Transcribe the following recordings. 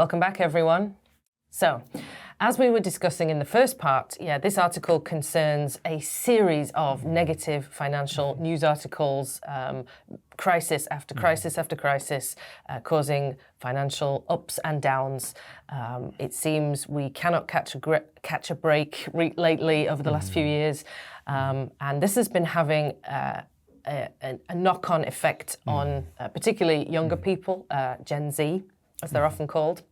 Welcome back, everyone. So, as we were discussing in the first part, this article concerns a series of negative financial news articles, crisis after crisis after crisis, causing financial ups and downs. It seems we cannot catch a break lately over the last few years, and this has been having a knock-on effect on particularly younger people, Gen Z, as they're often called,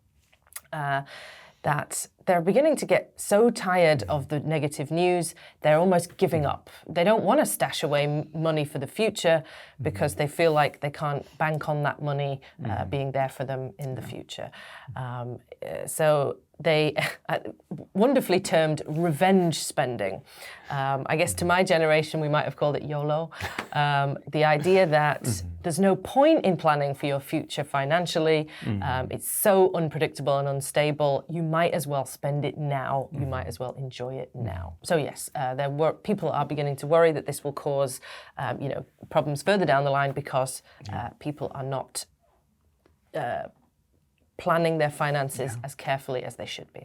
that they're beginning to get so tired of the negative news, they're almost giving up. They don't want to stash away money for the future because they feel like they can't bank on that money being there for them in the future. So they wonderfully termed revenge spending. I guess to my generation, we might have called it YOLO. The idea that there's no point in planning for your future financially. It's so unpredictable and unstable. You might as well spend it now. You might as well enjoy it now. So yes, people are beginning to worry that this will cause, problems further down the line because people are not planning their finances as carefully as they should be.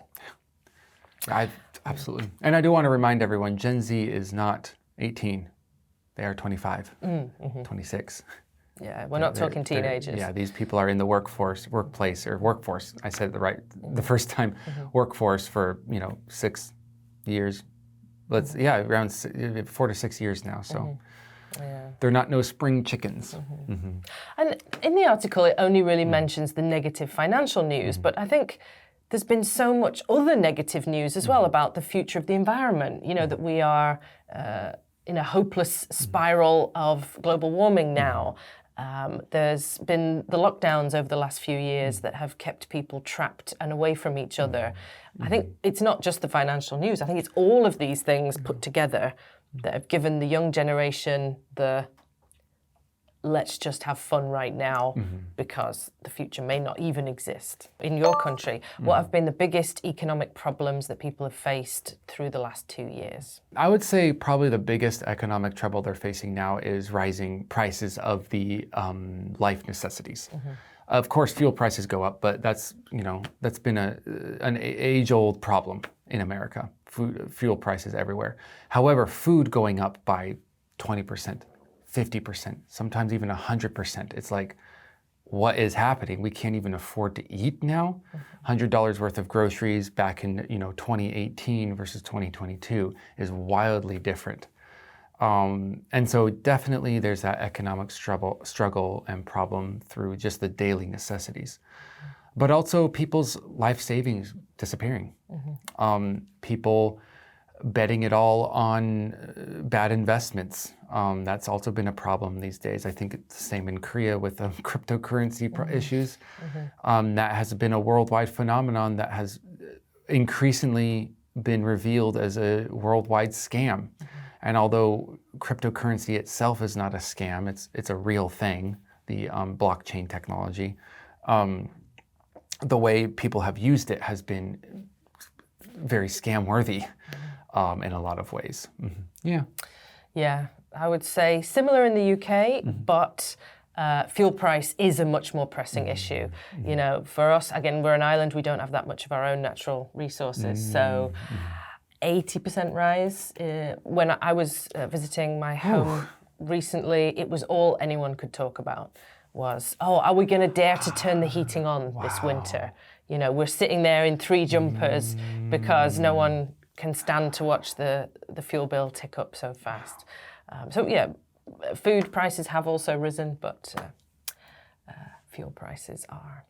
Absolutely. And I do want to remind everyone, Gen Z is not 18. They are 25, 26. Yeah, we're not talking teenagers. Yeah, these people are in the workforce. I said it the first time, workforce for, 6 years. Around 4 to 6 years now, so. They're not no spring chickens. And in the article, it only really mentions the negative financial news, but I think there's been so much other negative news as well about the future of the environment, that we are in a hopeless spiral of global warming now. There's been the lockdowns over the last few years that have kept people trapped and away from each other. I think it's not just the financial news. I think it's all of these things put together that have given the young generation the let's just have fun right now because the future may not even exist. In your country, what have been the biggest economic problems that people have faced through the last 2 years? I would say probably the biggest economic trouble they're facing now is rising prices of the life necessities. Of course, fuel prices go up, but that's been an age-old problem in America. Fuel prices everywhere. However, food going up by 20%, 50%, sometimes even 100%. It's like, what is happening? We can't even afford to eat now. $100 worth of groceries back in 2018 versus 2022 is wildly different. And so definitely there's that economic struggle and problem through just the daily necessities. But also people's life savings disappearing. People betting it all on bad investments. That's also been a problem these days. I think it's the same in Korea with cryptocurrency issues. That has been a worldwide phenomenon that has increasingly been revealed as a worldwide scam. And although cryptocurrency itself is not a scam, it's a real thing, the blockchain technology, the way people have used it has been very scam-worthy in a lot of ways. Yeah, I would say similar in the UK, but fuel price is a much more pressing issue. For us, again, we're an island, we don't have that much of our own natural resources, so 80% rise. When I was visiting my home recently, it was all anyone could talk about was, are we going to dare to turn the heating on this winter? We're sitting there in 3 jumpers because no one can stand to watch the fuel bill tick up so fast. Food prices have also risen, but fuel prices are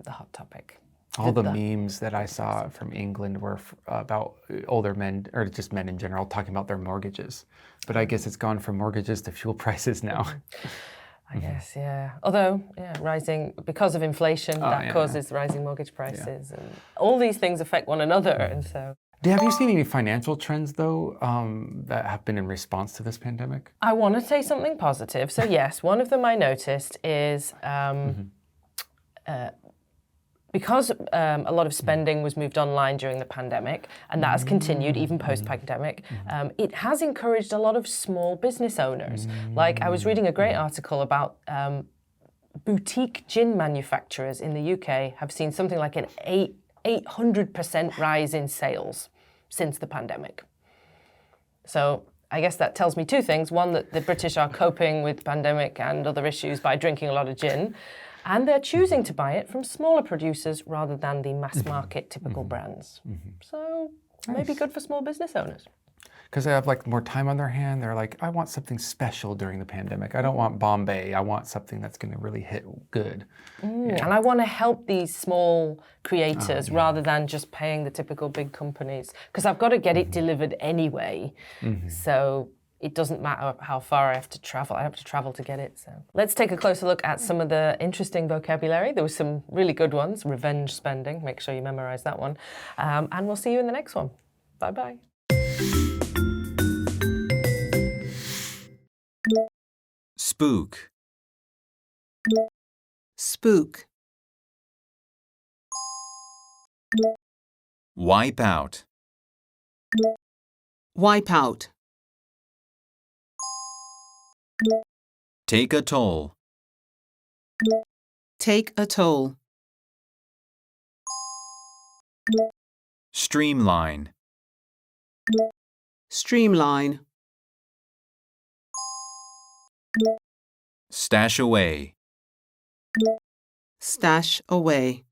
the hot topic. All the memes that I saw from England were about older men, or just men in general, talking about their mortgages. But I guess it's gone from mortgages to fuel prices now. I guess, yeah. Although, rising, because of inflation, causes rising mortgage prices. And all these things affect one another, and so... Have you seen any financial trends, though, that have been in response to this pandemic? I want to say something positive. So yes, one of them I noticed is because a lot of spending was moved online during the pandemic, and that has continued even post-pandemic, it has encouraged a lot of small business owners. Like, I was reading a great article about boutique gin manufacturers in the UK have seen something like an 800% rise in sales since the pandemic. So I guess that tells me two things. One, that the British are coping with pandemic and other issues by drinking a lot of gin, and they're choosing to buy it from smaller producers rather than the mass market typical brands. So maybe good for small business owners. Because they have like more time on their hand. They're like, I want something special during the pandemic. I don't want Bombay. I want something that's going to really hit good. And I want to help these small creators rather than just paying the typical big companies. Because I've got to get it delivered anyway. So it doesn't matter how far I have to travel. I have to travel to get it. So let's take a closer look at some of the interesting vocabulary. There was some really good ones. Revenge spending. Make sure you memorize that one. And we'll see you in the next one. Bye-bye. Spook. Spook. Wipe out. Wipe out. Take a toll. Take a toll. Streamline. Streamline. Stash away. Stash away.